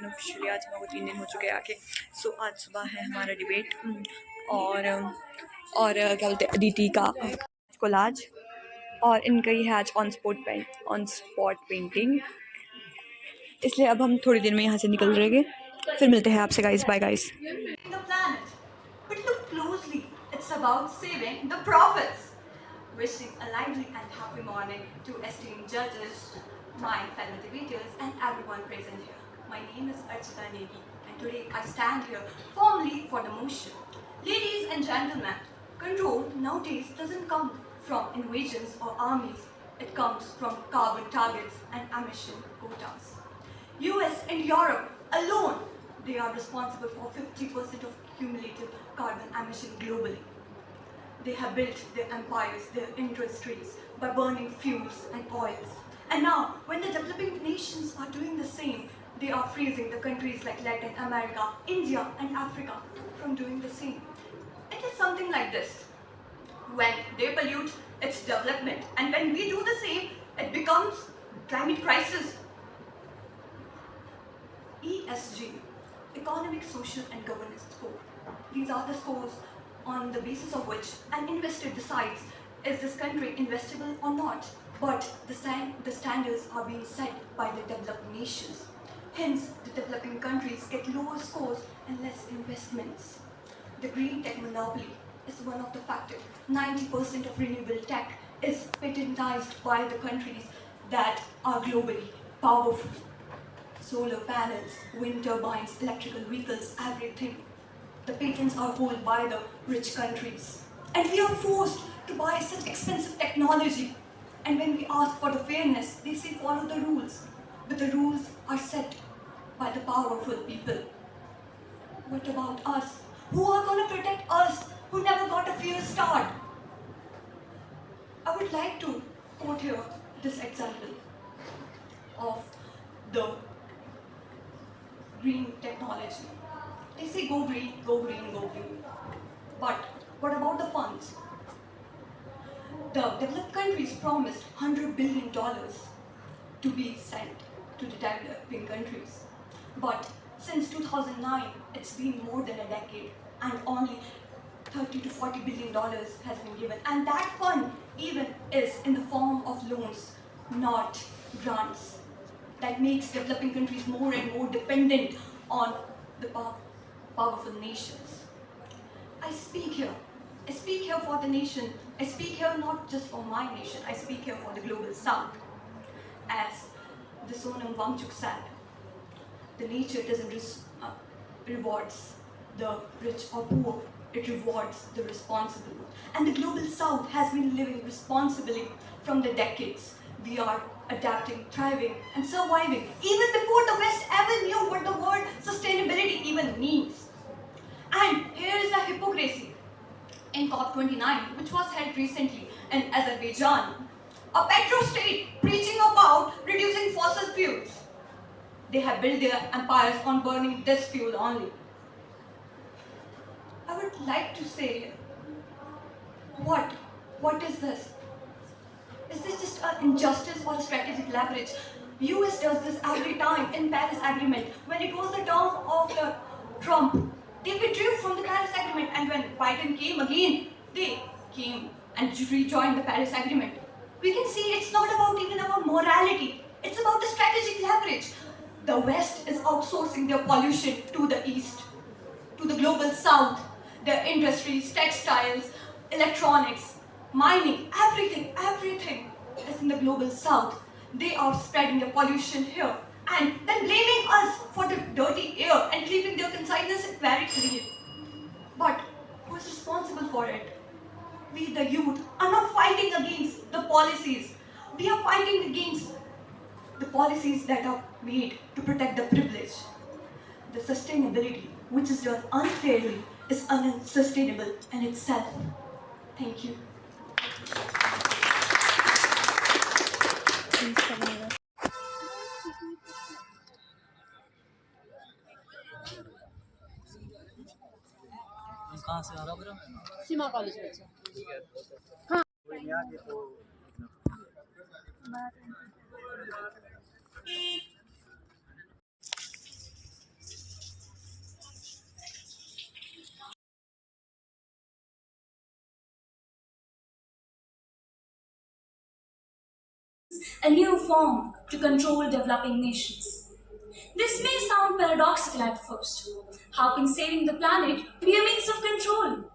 Unofficially आज मेरे को 3 दिन हो चुके हैं आके। सो आज सुबह है हमारा डिबेट और क्या बोलते हैं अदिति का कोलाज और इनका ही है आज ऑन स्पॉट पेंटिंग। इसलिए अब हम थोड़ी देर में यहाँ से निकल रहेंगे, फिर मिलते हैं आपसे guys. Bye guys. The planet. But look closely, it's about saving the profits. Wishing a lively and happy morning to esteemed judges, my fellow debaters, and everyone present here. My name is Archita Negi, and today I stand here firmly for the motion. Ladies and gentlemen, control nowadays doesn't come from invasions or armies. It comes from carbon targets and emission quotas. US and Europe alone, they are responsible for 50% of cumulative carbon emission globally. They have built their empires, their industries, by burning fuels and oils. And now, when the developing nations are doing the same, they are freezing the countries like Latin America, India, and Africa from doing the same. It is something like this. When they pollute, it's development. And when we do the same, it becomes climate crisis. ESG, Economic, Social and Governance Score. These are the scores on the basis of which an investor decides is this country investable or not. But the standards are being set by the developed nations. Hence, the developing countries get lower scores and less investments. The green tech monopoly is one of the factors. 90% of renewable tech is patentized by the countries that are globally powerful. Solar panels, wind turbines, electrical vehicles, everything. The patents are held by the rich countries. And we are forced to buy such expensive technology. And when we ask for the fairness, they say follow the rules. But the rules are set by the powerful people. What about us? Who are going to protect us who never got a fair start? I would like to quote here this example of the green technology. They say go green, go green, go green. But what about the funds? The developed countries promised $100 billion to be sent to the developing countries. But since 2009, it's been more than a decade and only 30 to 40 billion dollars has been given. And that fund even is in the form of loans, not grants. That makes developing countries more and more dependent on the powerful nations. I speak here for the nation. I speak here not just for my nation. I speak here for the global south. As the Sonam Wangchuk said, the nature doesn't rewards the rich or poor. It rewards the responsible. And the global south has been living responsibly from the decades. We are adapting, thriving, and surviving even before the West ever knew what the word sustainability even means. And here is the hypocrisy. In COP29, which was held recently in Azerbaijan, a petro-state preaching about reducing fossil fuels. They have built their empires on burning this fuel only. I would like to say, what is this? Is this just an injustice or a strategic leverage? US does this every time in Paris Agreement. When it was the term of Trump, they withdrew from the Paris Agreement, and when Biden came again, they came and rejoined the Paris Agreement. We can see it's not about even about morality. It's about the strategic leverage. The West is outsourcing their pollution to the East, to the global South. Their industries, textiles, electronics, mining, everything is in the global South. They are spreading the pollution here and then blaming us for the dirty air and keeping their consciousness very clear. But who is responsible for it? We, the youth, are not fighting against the policies. We are fighting against the policies that are made to protect the privilege. The sustainability, which is done unfairly, is unsustainable in itself. Thank you. कहाँ से आ रहा bro? सीमा college में से। हाँ a new form to control developing nations. This may sound paradoxical at first. How can saving the planet be a means of control?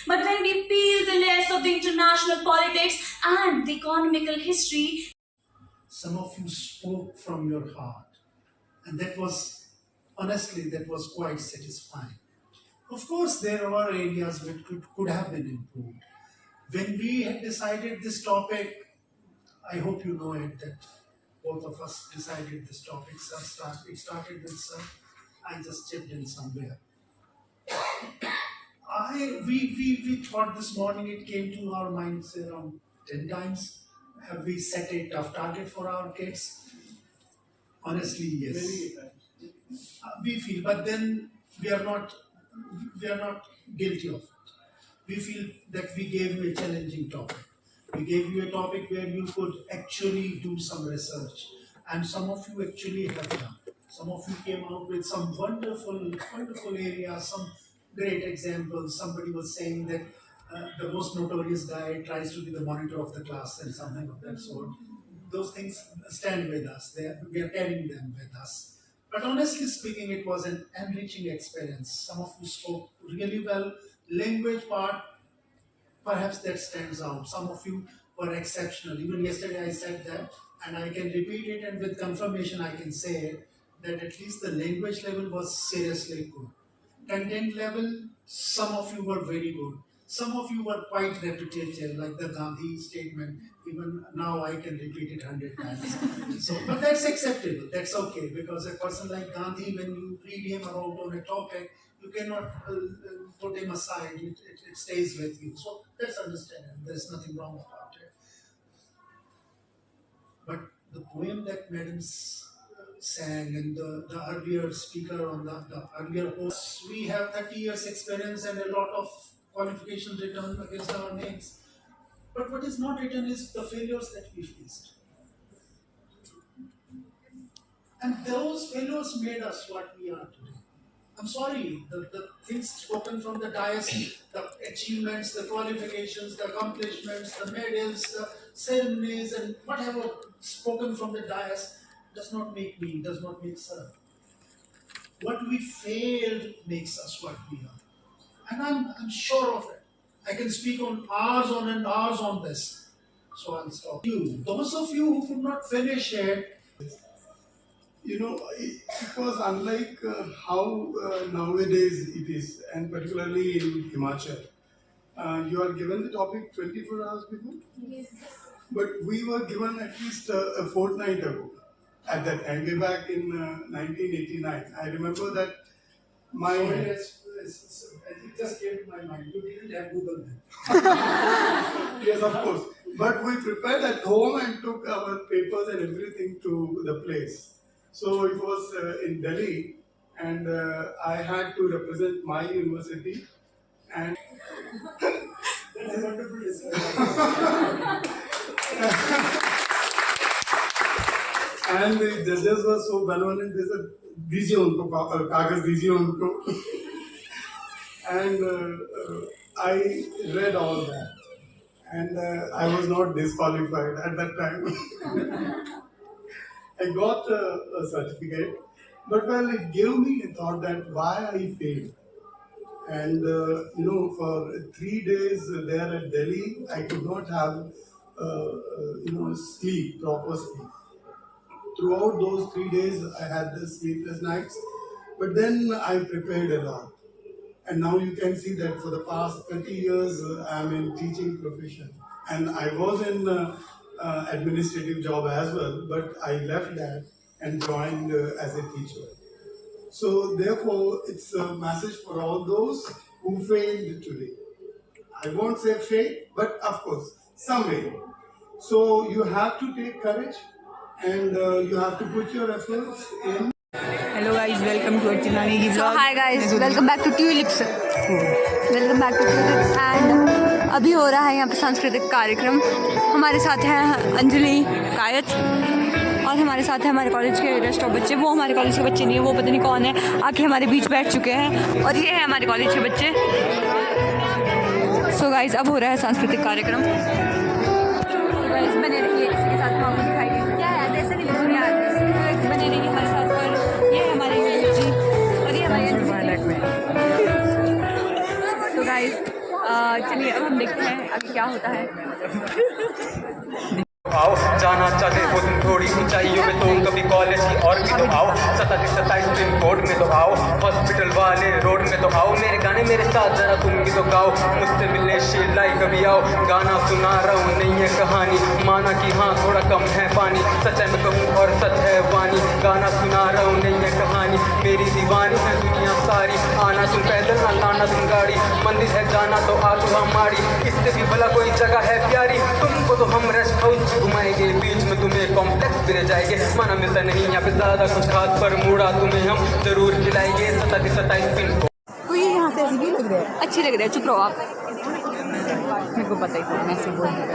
But when we peel the layers of the international politics and the economical history, some of you spoke from your heart, and that was, honestly, that was quite satisfying. Of course, there were areas which could have been improved. When we had decided this topic, I hope you know it, that both of us decided this topic. It started with Sir. I just chipped in somewhere. We thought this morning, it came to our minds around 10 times. Have we set a tough target for our kids? Honestly, yes. Many times. We feel, but then we are not guilty of it. We feel that we gave you a challenging topic. We gave you a topic where you could actually do some research, and some of you actually have done. Some of you came out with some wonderful areas, some great examples. Somebody was saying that the most notorious guy tries to be the monitor of the class and something of that sort. Those things stand with us. We are carrying them with us. But honestly speaking, it was an enriching experience. Some of you spoke really well. Language part, perhaps that stands out. Some of you were exceptional. Even yesterday I said that, and I can repeat it, and with confirmation I can say that at least the language level was seriously good. Content level, some of you were very good. Some of you were quite repetitive, like the Gandhi statement. Even now I can repeat it 100 times. But that's acceptable. That's okay, because a person like Gandhi, when you read him about on a topic, you cannot put him aside. It stays with you. So that's understandable. There's nothing wrong about it. But the poem that Madam sang, and the earlier speaker on the earlier host, we have 30 years experience and a lot of qualifications written against our names. But what is not written is the failures that we faced. And those failures made us what we are today. I'm sorry, the things spoken from the dais, the achievements, the qualifications, the accomplishments, the medals, the ceremonies, and whatever spoken from the dais does not make me, does not make Sir. What we failed makes us what we are. And I'm sure of it. I can speak on hours on and hours on this. So I'll stop. Those of you who could not finish it, You know, it was unlike how nowadays it is, and particularly in Himachal. You are given the topic 24 hours before? yes, But we were given at least a fortnight ago at that time, way back in 1989. I remember that my... it just came to my mind. You didn't have Google then. Yes, of course. But we prepared at home and took our papers and everything to the place. So it was in Delhi, and I had to represent my university. And That's a wonderful discussion. and the judges were so benevolent. They said, "Dijiye unko kaagaz, dijiye unko." And I read all that, and I was not disqualified at that time. I got a certificate, but well, it gave me a thought that why I failed. And for 3 days there at Delhi, I could not have sleep, proper sleep. Throughout those 3 days, I had the sleepless nights, but then I prepared a lot. And now you can see that for the past 30 years, I'm in teaching profession. And I was in administrative job as well, but I left that and joined as a teacher. So therefore, it's a message for all those who failed today. I won't say fail, but of course, some way. So you have to take courage, and you have to put your efforts in. Hello guys, welcome to अर्चनानी की So vlog. hi guys, welcome back to Tulips. Welcome back to Tulips and अभी हो रहा है यहाँ पे सांस्कृतिक कार्यक्रम. हमारे साथ हैं अंजलि कायत और हमारे साथ है हमारे कॉलेज के रेस्ट ऑफ बच्चे. वो हमारे कॉलेज के बच्चे नहीं है, वो पता नहीं कौन है, आके हमारे बीच बैठ चुके हैं. और ये है हमारे कॉलेज के बच्चे. So guys, अब हो रहा है सांस्कृतिक कार्यक्रम. So guys, बने रहिए, इसी के साथ मैं आपको दिखाई फ्लैट में। तो गाइस चलिए अब हम देखते हैं अभी क्या होता है। आओ जाना चाहते हो तुम थोड़ी ऊंचाइयों में तो कभी कॉलेज की और भी तो आओ 27 पिन कोड में तो आओ हॉस्पिटल वाले रोड में तो आओ मेरे गाने मेरे साथ जरा तुम भी तो गाओ मुझसे मिलने शीलाई कभी आओ गाना सुना रहा हूँ नहीं है कहानी माना कि हाँ थोड़ा कम है पानी सच है मैं कहूँ और सच है वानी गाना सुना रहा हूँ नहीं है कहानी मेरी दीवानी है दुनिया सारी आना तुम पैदल ना लाना तुम गाड़ी मंदिर है जाना तो आ तू हमारी इससे भी भला कोई जगह है प्यारी तुमको तो हम रेस्ट हाउस घुमाएंगे बीच में तुम्हें कॉम्प्लेक्स भी रह जाएंगे माना मिलता नहीं यहाँ पे ज्यादा कुछ खास पर मूड़ा तुम्हें हम जरूर खिलाएंगे 27 पिन को कोई यहाँ से ऐसी भी लग रहा है, अच्छी लग रही है, चुप रहो आप, मेरे को पता ही था मैं ऐसे बोल रही हूँ।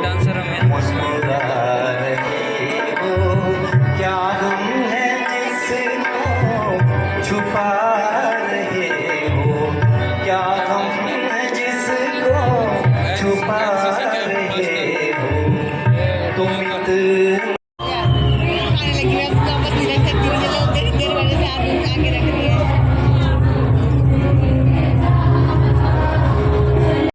डांसर हम